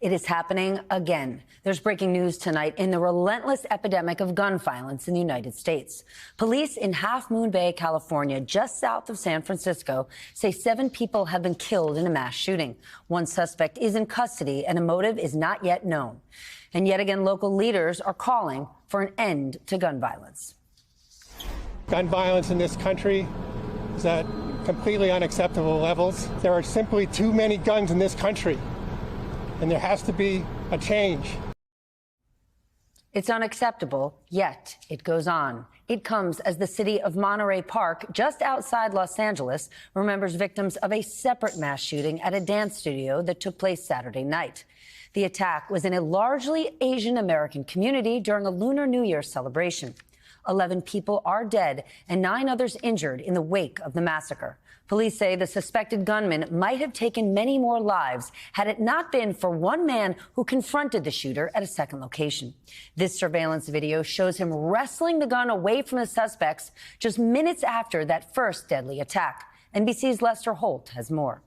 It is happening again. There's breaking news tonight in the relentless epidemic of gun violence in the United States. Police in Half Moon Bay, California, just south of San Francisco, say 7 people have been killed in a mass shooting. One suspect is in custody and a motive is not yet known. And yet again, local leaders are calling for an end to gun violence. Gun violence in this country is at completely unacceptable levels. There are simply too many guns in this country, and there has to be a change. It's unacceptable, yet it goes on. It comes as the city of Monterey Park, just outside Los Angeles, remembers victims of a separate mass shooting at a dance studio that took place Saturday night. The attack was in a largely Asian American community during a Lunar New Year celebration. 11 people are dead and 9 others injured in the wake of the massacre. Police say the suspected gunman might have taken many more lives had it not been for one man who confronted the shooter at a second location. This surveillance video shows him wrestling the gun away from the suspects just minutes after that first deadly attack. NBC's Lester Holt has more.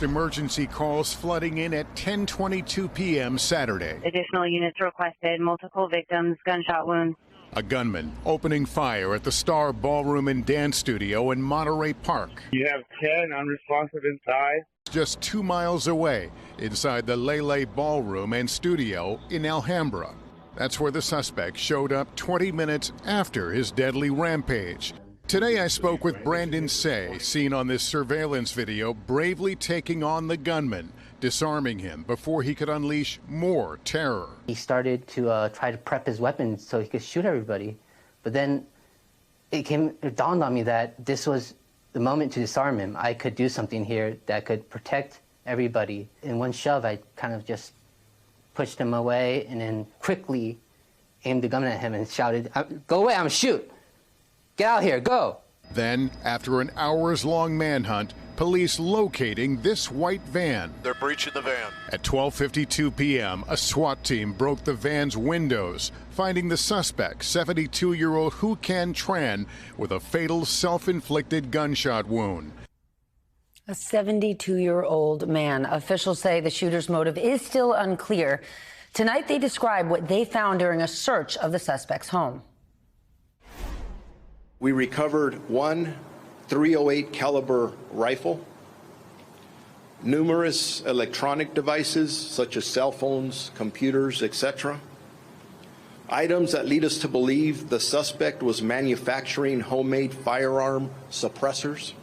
Emergency calls flooding in at 10:22 p.m. Saturday. Additional units requested, multiple victims, gunshot wounds. A gunman opening fire at the Star Ballroom and Dance Studio in Monterey Park. You have 10 unresponsive inside. Just 2 miles away, inside the Lele Ballroom and Studio in Alhambra. That's where the suspect showed up 20 minutes after his deadly rampage. Today I spoke with Brandon Say, seen on this surveillance video bravely taking on the gunman, disarming him before he could unleash more terror. He started to try to prep his weapons so he could shoot everybody. But then it dawned on me that this was the moment to disarm him. I could do something here that could protect everybody. In one shove, I kind of just pushed him away and then quickly aimed the gun at him and shouted, "Go away, I'm gonna shoot. Get out here, go." Then, after an hours-long manhunt, police locating this white van. They're breaching the van. At 12:52 p.m., a SWAT team broke the van's windows, finding the suspect, 72-year-old Hu Can Tran, with a fatal self-inflicted gunshot wound. A 72-year-old man. Officials say the shooter's motive is still unclear. Tonight, they describe what they found during a search of the suspect's home. We recovered one .308 caliber rifle, numerous electronic devices such as cell phones, computers, etc. Items that lead us to believe the suspect was manufacturing homemade firearm suppressors.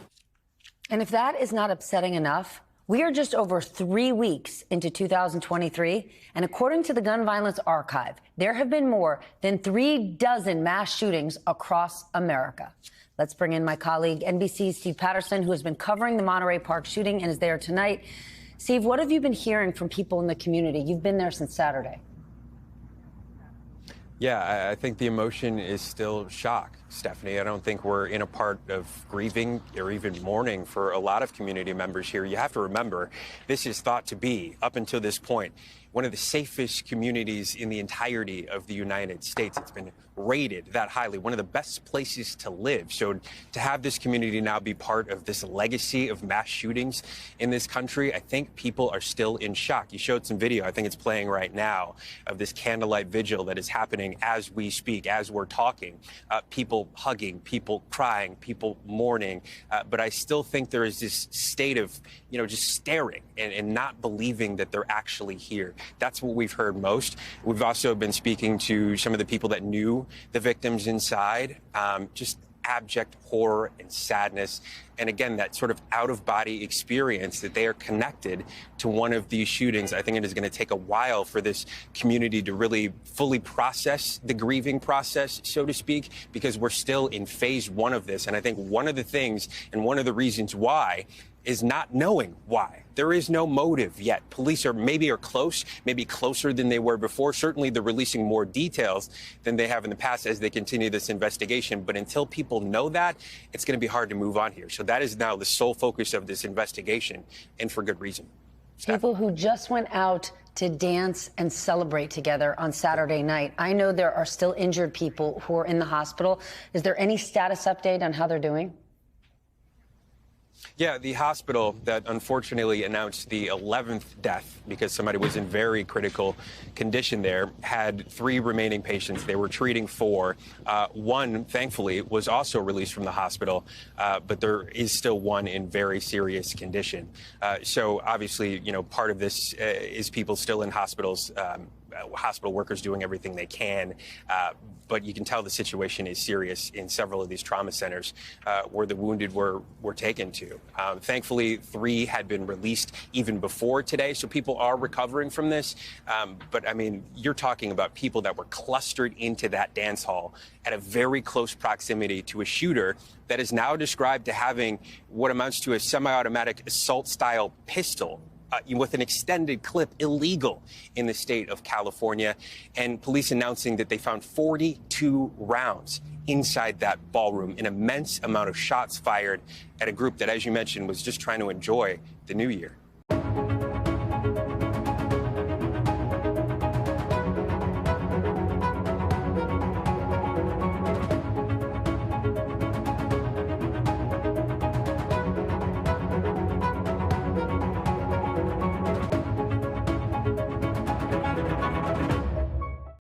And if that is not upsetting enough, we are just over 3 weeks into 2023, and according to the Gun Violence Archive, there have been more than 36 mass shootings across America. Let's bring in my colleague, NBC's Steve Patterson, who has been covering the Monterey Park shooting and is there tonight. Steve, what have you been hearing from people in the community? You've been there since Saturday. Yeah, I think the emotion is still shock, Stephanie. I don't think we're in a part of grieving or even mourning for a lot of community members here. You have to remember, this is thought to be, up until this point, one of the safest communities in the entirety of the United States. It's been rated that highly, one of the best places to live. So to have this community now be part of this legacy of mass shootings in this country, I think people are still in shock. You showed some video, I think it's playing right now, of this candlelight vigil that is happening as we speak, as we're talking. People hugging, people crying, people mourning. But I still think there is this state of, just staring and not believing that they're actually here. That's what we've heard most. We've also been speaking to some of the people that knew the victims inside, just abject horror and sadness. And again, that sort of out-of-body experience that they are connected to one of these shootings. I think it is going to take a while for this community to really fully process the grieving process, so to speak, because we're still in phase 1 of this. And I think one of the things and one of the reasons why is not knowing why. There is no motive yet. Police are close, maybe closer than they were before. Certainly they're releasing more details than they have in the past as they continue this investigation. But until people know that, it's going to be hard to move on here. So that is now the sole focus of this investigation, and for good reason. People who just went out to dance and celebrate together on Saturday night. I know there are still injured people who are in the hospital. Is there any status update on how they're doing? Yeah, the hospital that unfortunately announced the 11th death because somebody was in very critical condition there had 3 remaining patients. They were treating 4. One, thankfully, was also released from the hospital, but there is still one in very serious condition. So obviously, part of this is people still in hospitals. Hospital workers doing everything they can, but you can tell the situation is serious in several of these trauma centers where the wounded were taken to. Thankfully, 3 had been released even before today, so people are recovering from this. But, I mean, you're talking about people that were clustered into that dance hall at a very close proximity to a shooter that is now described to having what amounts to a semi-automatic assault-style pistol with an extended clip illegal in the state of California, and police announcing that they found 42 rounds inside that ballroom, an immense amount of shots fired at a group that, as you mentioned, was just trying to enjoy the new year.